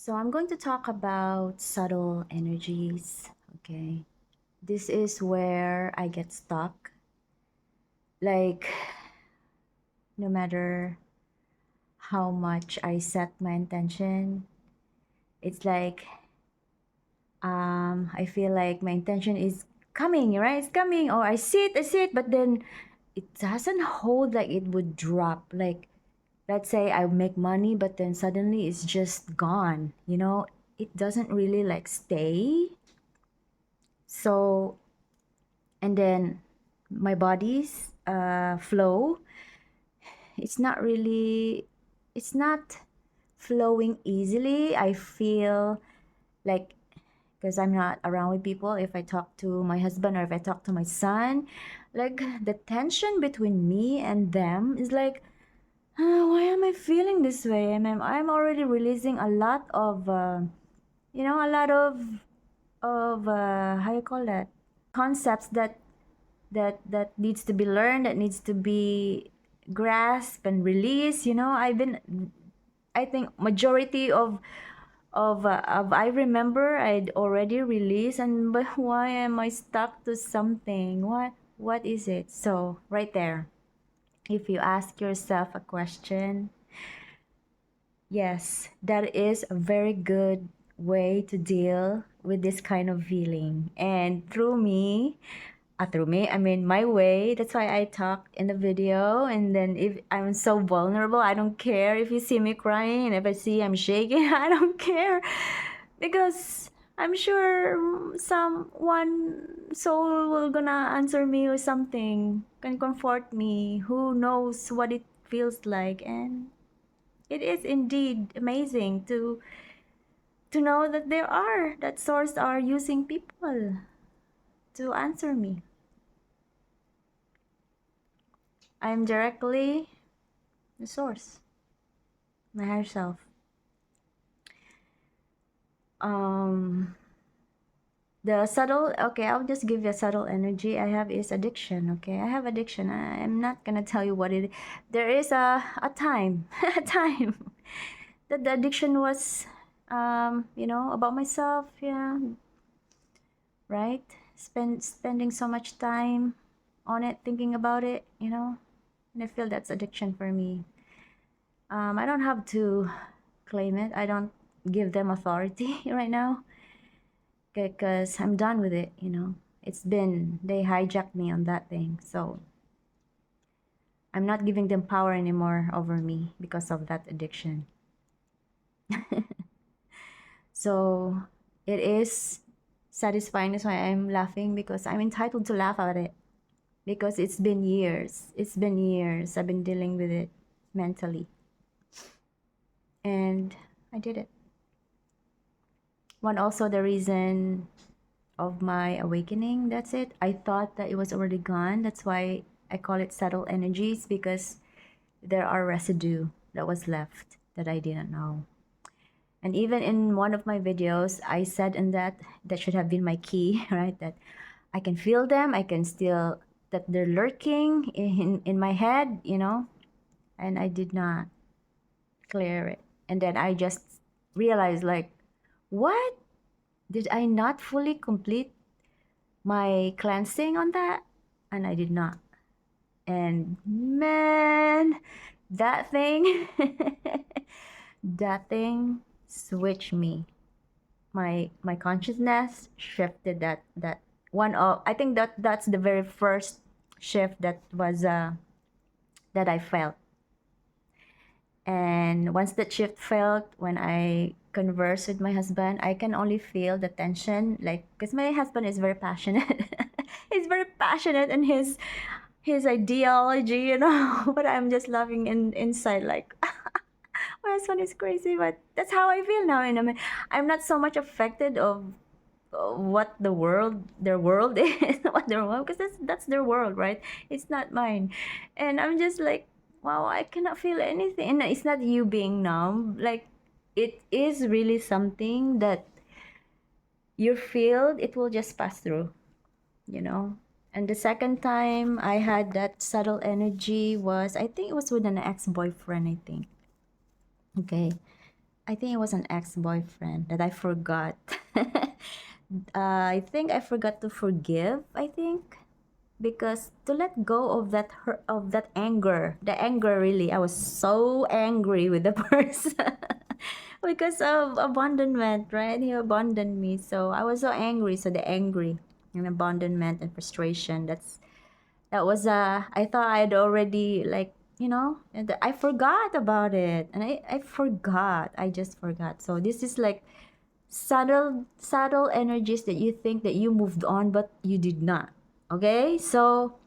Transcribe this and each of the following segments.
So I'm going to talk about subtle energies. Okay. This is where I get stuck. Like, no matter how much I set my intention, it's like I feel like my intention is coming, right? It's coming, or I see it, but then it doesn't hold like it would drop. Like, let's say I make money, but then suddenly it's just gone. It doesn't really like stay. So, and then my body's flow, it's not really, it's not flowing easily. I feel like, because I'm not around with people, if I talk to my husband or if I talk to my son, like the tension between me and them is like, why am I feeling this way? I'm already releasing a lot of a lot of how you call that, concepts that needs to be learned, that needs to be grasped and released. I think majority of I remember I'd already released, and but why am I stuck to something? What is it? So right there, if you ask yourself a question, yes, that is a very good way to deal with this kind of feeling. And through me, I mean my way. That's why I talk in the video. And then if I'm so vulnerable, I don't care if you see me crying, and if I see I'm shaking, I don't care, because I'm sure someone soul will gonna answer me or something, can comfort me. Who knows what it feels like? And it is indeed amazing to know that that source are using people to answer me. I'm directly the source, my higher self. Um, the subtle, okay, I'll just give you a subtle energy I have is addiction. Okay, I have addiction. I'm not gonna tell you what it is. There is a time, a time that the addiction was, about myself. Yeah, right. Spending so much time on it, thinking about it. And I feel that's addiction for me. I don't have to claim it. I don't give them authority right now because I'm done with it. They hijacked me on that thing. So I'm not giving them power anymore over me because of that addiction. So it is satisfying. That's why I'm laughing, because I'm entitled to laugh at it, because it's been years. It's been years I've been dealing with it mentally. And I did it. One also the reason of my awakening, that's it. I thought that it was already gone. That's why I call it subtle energies, because there are residue that was left that I didn't know. And even in one of my videos, I said in that should have been my key, right? That I can feel them, I can still, that they're lurking in my head. And I did not clear it. And then I just realized, like, what? Did I not fully complete my cleansing on that? And I did not. And man, that thing, that thing switched me. My consciousness shifted. That one of, I think that's the very first shift that I felt. And once that shift felt, when I converse with my husband, I can only feel the tension, like, because my husband is very passionate. He's very passionate in his ideology. But I'm just laughing inside, like, my husband is crazy. But that's how I feel now. And I'm not so much affected of what their world is, what their world, because that's their world, right? It's not mine. And I'm just like, wow, I cannot feel anything. And it's not you being numb. Like, it is really something that you feel, it will just pass through. And the second time I had that subtle energy was, I think it was with an ex-boyfriend, I think. Okay. I think it was an ex-boyfriend that I forgot. I think I forgot to forgive, I think, because to let go of that hurt, of that anger, the anger really, I was so angry with the person because of abandonment, right? He abandoned me, so I was so angry. So the angry and abandonment and frustration. That was I thought I'd already like and I forgot about it, and I forgot. I just forgot. So this is like subtle energies that you think that you moved on, but you did not. Okay, so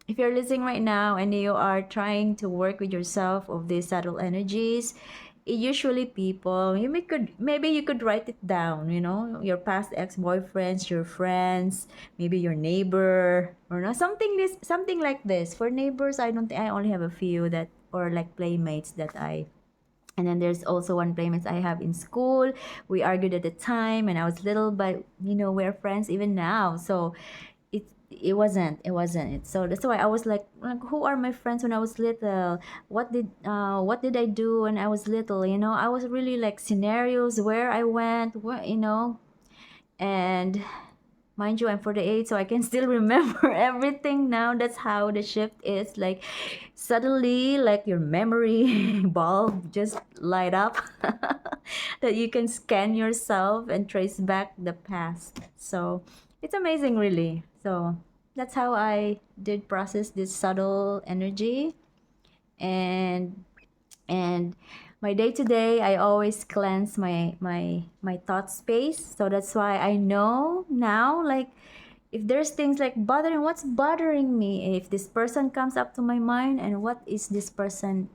if you're listening right now and you are trying to work with yourself of these subtle energies, usually people could maybe you could write it down, your past ex-boyfriends, your friends, maybe your neighbor, or not something like this. For neighbors, I don't think, I only have a few that, or like playmates that I and then there's also one playmate I have in school. We argued at the time and I was little, but we're friends even now. So it wasn't. So that's why I was like, who are my friends when I was little? What did I do when I was little? I was really like scenarios where I went, and mind you, I'm 48, so I can still remember everything now. That's how the shift is. Like, suddenly, like your memory bulb just light up that you can scan yourself and trace back the past. So it's amazing, really. So that's how I did process this subtle energy. And and my day to day, I always cleanse my thought space. So that's why I know now, like, if there's things like what's bothering me, if this person comes up to my mind, and what is this person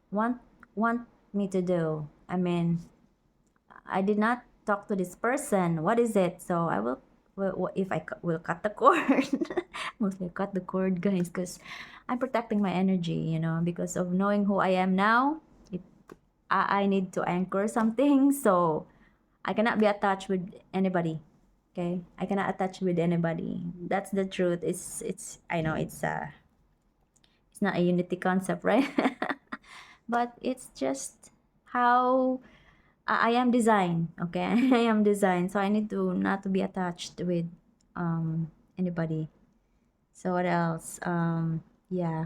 want want me to do. I mean, I did not talk to this person. What is it? So I will, if I will cut the cord. Mostly cut the cord, guys, because I'm protecting my energy, because of knowing who I am now. It, I need to anchor something, so I cannot be attached with anybody. Okay, I cannot attach with anybody. That's the truth. It's I know it's not a unity concept, right? But it's just how I am designed. Okay, I am designed, so I need to not to be attached with anybody. So what else? Yeah.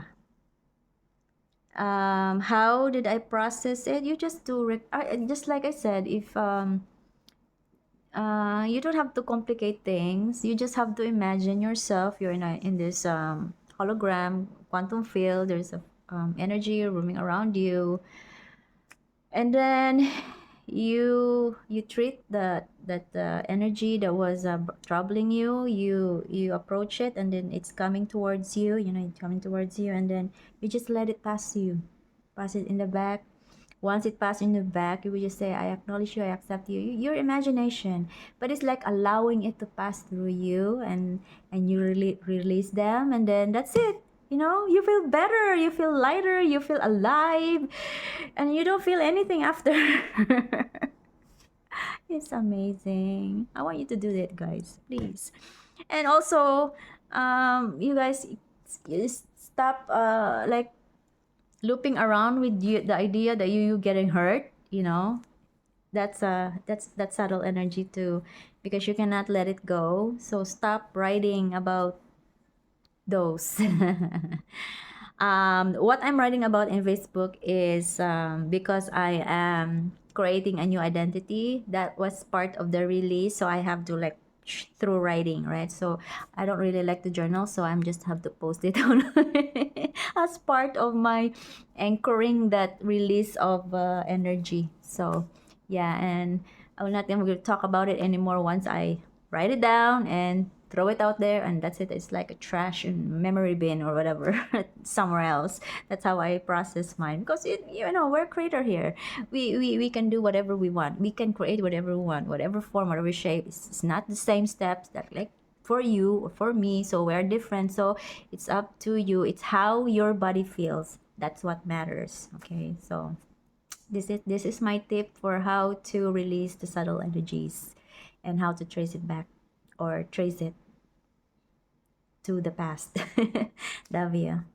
How did I process it? You just do just like I said, if you don't have to complicate things. You just have to imagine yourself. You're in this hologram quantum field. There's a energy roaming around you, and then you treat that energy that was troubling you. You approach it, and then it's coming towards you. It's coming towards you, and then you just let it pass you, pass it in the back. Once it passes in the back, you will just say, I acknowledge you, I accept you. Your imagination. But it's like allowing it to pass through you, and you really release them, and then that's it. You feel better, you feel lighter, you feel alive, and you don't feel anything after. It's amazing. I want you to do that, guys, please. And also, you guys, stop like looping around with the idea that you getting hurt. That's subtle energy too, because you cannot let it go. So stop writing about those. What I'm writing about in Facebook is because I am creating a new identity that was part of the release, so I have to like through writing, right? So I don't really like to journal, so I'm just have to post it on as part of my anchoring that release of energy. So yeah, and I will not even talk about it anymore once I write it down and throw it out there, and that's it. It's like a trash and memory bin or whatever somewhere else. That's how I process mine, because we're creator here. We can do whatever we want. We can create whatever we want, whatever form, whatever shape. It's not the same steps that like for you or for me, so we're different. So it's up to you. It's how your body feels. That's what matters. Okay, so this is my tip for how to release the subtle energies and how to trace it back, or trace it to the past. Love you.